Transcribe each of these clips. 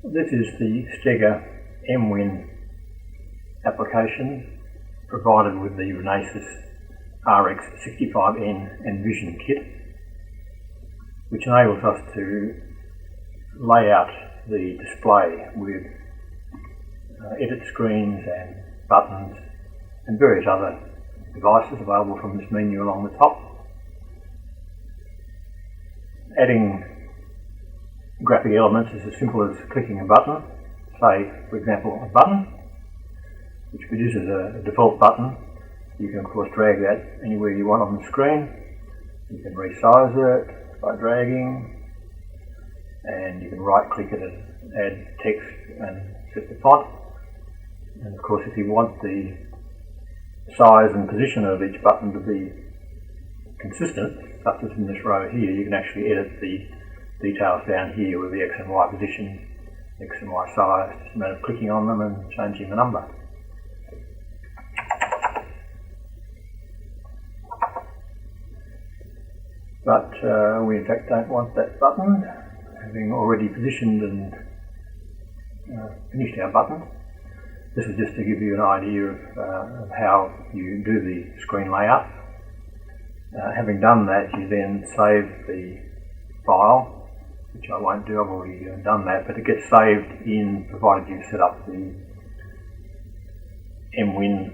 This is the Stegger emWin application provided with the Renesas RX65N Envision Kit, which enables us to lay out the display with edit screens and buttons and various other devices available from this menu along the top. Adding graphic elements is as simple as clicking a button, say for example a button, which produces a default button. You can of course drag that anywhere you want on the screen. You can resize it by dragging, and you can right click it and add text and set the font. And of course if you want the size and position of each button to be consistent, such as in this row here, you can actually edit the details down here with the X and Y position, X and Y size. Just a matter of clicking on them and changing the number. But we in fact don't want that button, having already positioned and finished our button. This is just to give you an idea of how you do the screen layout. Having done that, you then save the file, which I won't do, I've already done that, but it gets saved in, provided you set up the emWin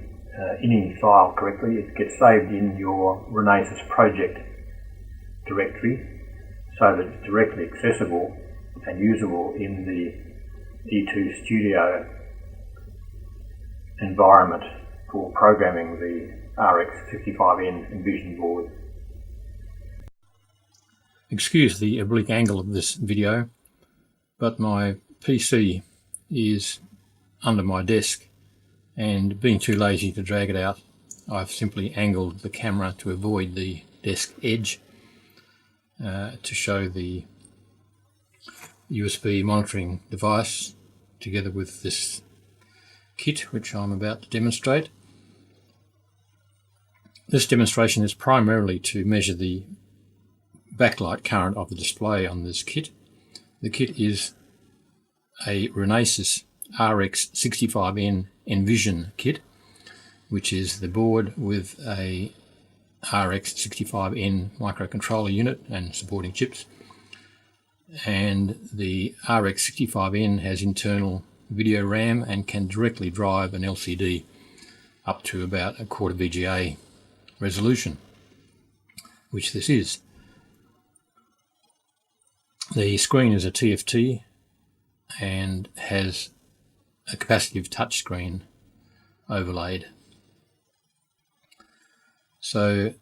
inning file correctly, it gets saved in your Renesas project directory so that it's directly accessible and usable in the E2 Studio environment for programming the RX65N Envision board. Excuse the oblique angle of this video, but my PC is under my desk, and being too lazy to drag it out, I've simply angled the camera to avoid the desk edge to show the USB monitoring device together with this kit which I'm about to demonstrate. This demonstration is primarily to measure the backlight current of the display on this kit. The kit is a Renesas RX65N Envision Kit, which is the board with a RX65N microcontroller unit and supporting chips. And the RX65N has internal video RAM and can directly drive an LCD up to about a quarter VGA resolution, which this is. The screen is a TFT and has a capacitive touchscreen overlaid. So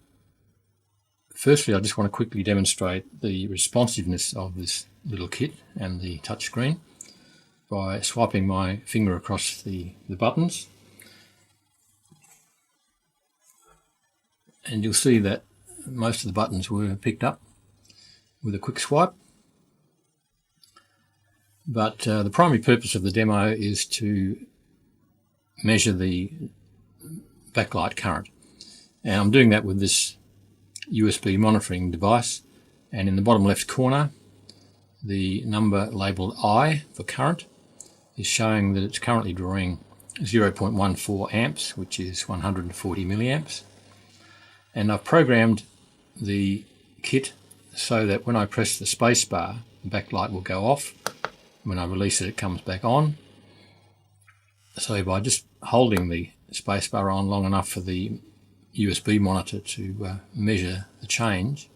firstly, I just want to quickly demonstrate the responsiveness of this little kit and the touchscreen by swiping my finger across the buttons. And you'll see that most of the buttons were picked up with a quick swipe. But the primary purpose of the demo is to measure the backlight current. And I'm doing that with this USB monitoring device. And in the bottom left corner, the number labelled I for current is showing that it's currently drawing 0.14 amps, which is 140 milliamps. And I've programmed the kit so that when I press the space bar, the backlight will go off. When I release it, it comes back on. So by just holding the space bar on long enough for the USB monitor to measure the change,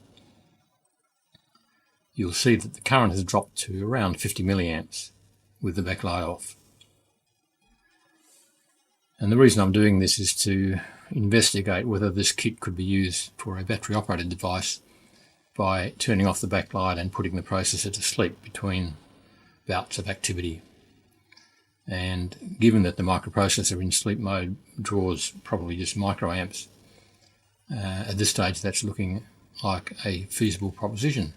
you'll see that the current has dropped to around 50 milliamps with the backlight off. And the reason I'm doing this is to investigate whether this kit could be used for a battery operated device by turning off the backlight and putting the processor to sleep between bouts of activity. And given that the microprocessor in sleep mode draws probably just microamps, at this stage that's looking like a feasible proposition.